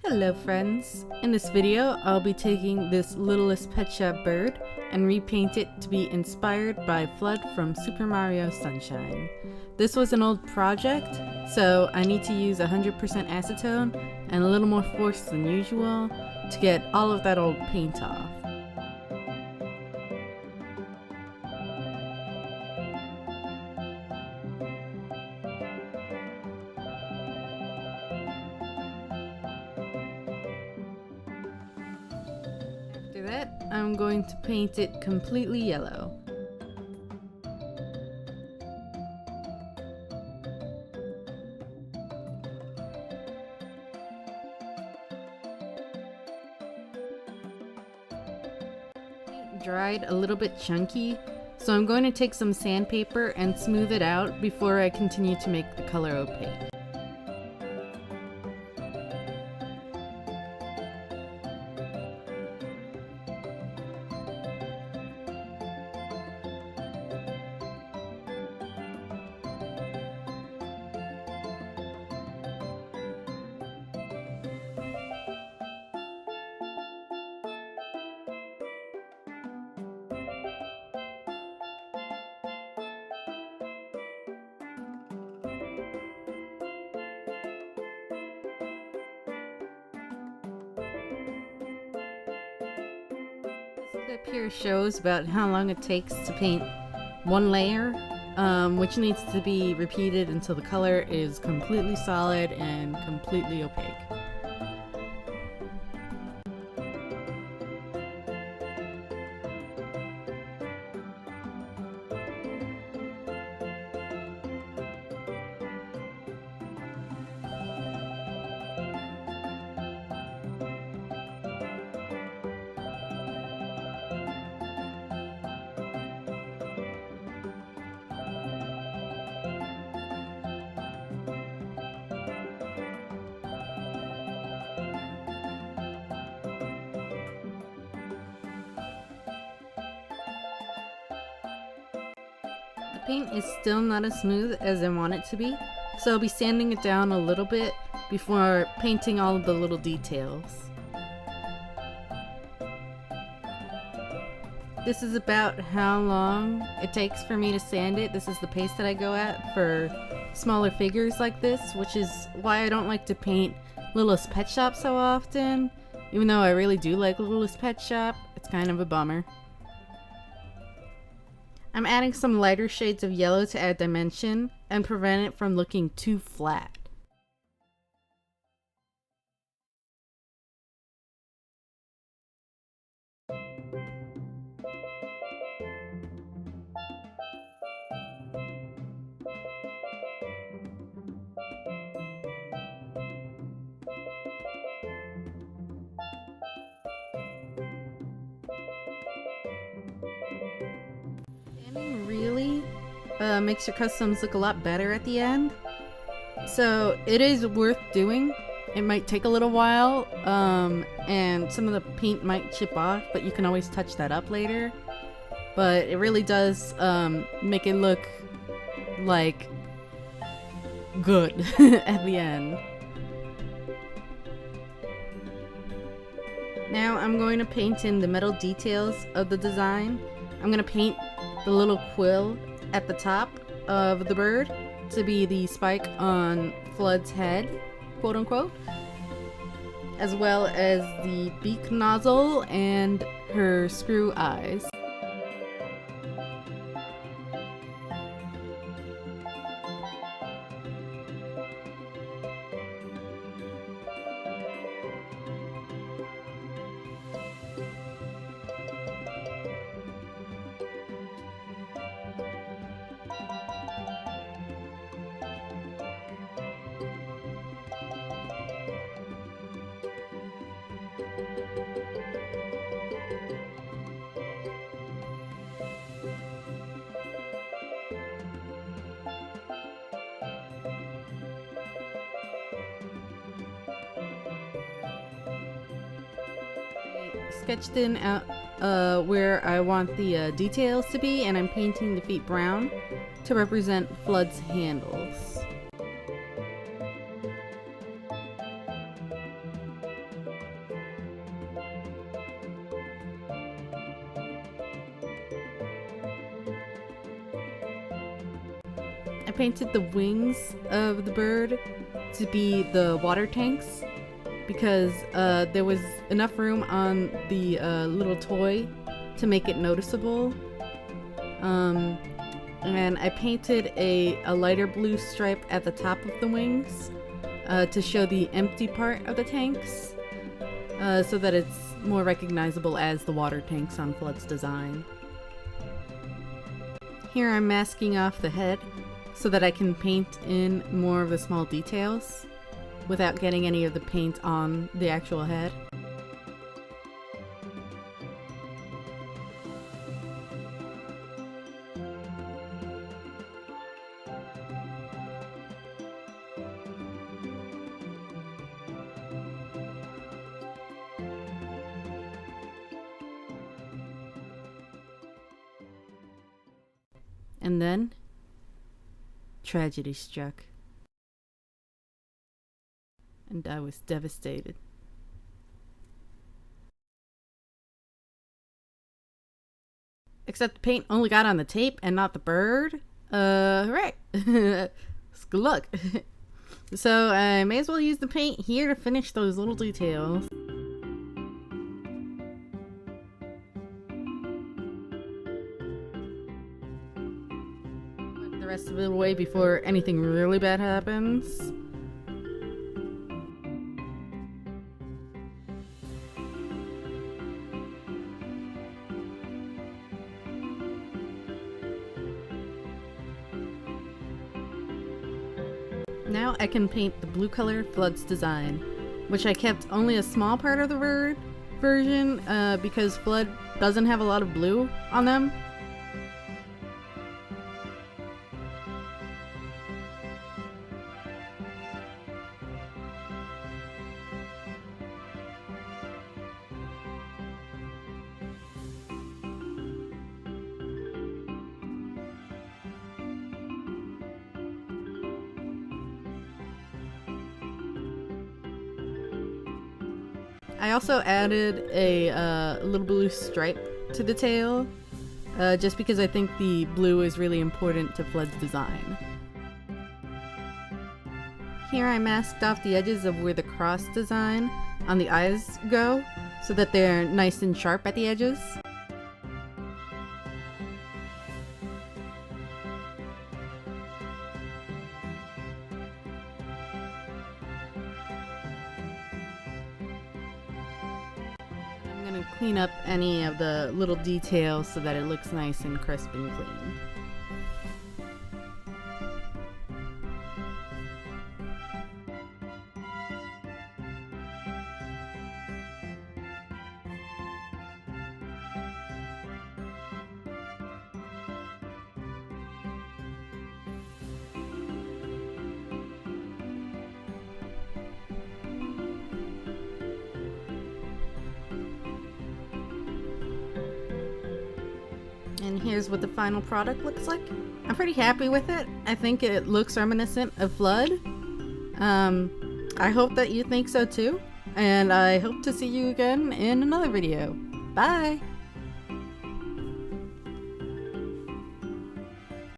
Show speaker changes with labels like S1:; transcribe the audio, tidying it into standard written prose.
S1: Hello friends! In this video, I'll be taking this Littlest Pet Shop bird and repaint it to be inspired by FLUDD from Super Mario Sunshine. This was an old project, so I need to use 100% acetone and a little more force than usual to get all of that old paint off. After that, I'm going to paint it completely yellow. Paint dried a little bit chunky, so I'm going to take some sandpaper and smooth it out before I continue to make the color opaque. This clip here shows about how long it takes to paint one layer, which needs to be repeated until the color is completely solid and completely opaque. The paint is still not as smooth as I want it to be, so I'll be sanding it down a little bit before painting all of the little details. This is about how long it takes for me to sand it. This is the pace that I go at for smaller figures like this, which is why I don't like to paint Littlest Pet Shop so often. Even though I really do like Littlest Pet Shop, it's kind of a bummer. I'm adding some lighter shades of yellow to add dimension and prevent it from looking too flat. Really makes your customs look a lot better at the end, so it is worth doing. It might take a little while, and some of the paint might chip off, but you can always touch that up later. But it really does make it look like good at the end. Now I'm going to paint in the metal details of the design. I'm going to paint the little quill at the top of the bird to be the spike on FLUDD's head, quote unquote, as well as the beak nozzle and her screw eyes. Sketched in where I want the details to be, and I'm painting the feet brown to represent FLUDD's handles. I painted the wings of the bird to be the water tanks because there was enough room on the little toy to make it noticeable. And I painted a lighter blue stripe at the top of the wings to show the empty part of the tanks, so that it's more recognizable as the water tanks on FLUDD's design. Here I'm masking off the head so that I can paint in more of the small details without getting any of the paint on the actual head. And then, tragedy struck. And I was devastated. Except the paint only got on the tape and not the bird. Right. It's good luck. So I may as well use the paint here to finish those little details. The rest of it away before anything really bad happens. Now I can paint the blue color FLUDD's design, which I kept only a small part of the version because FLUDD doesn't have a lot of blue on them. I also added a little blue stripe to the tail, just because I think the blue is really important to FLUDD's design. Here I masked off the edges of where the cross design on the eyes go, so that they're nice and sharp at the edges. Clean up any of the little details so that it looks nice and crisp and clean. And here's what the final product looks like. I'm pretty happy with it. I think it looks reminiscent of FLUDD. I hope that you think so too. And I hope to see you again in another video. Bye!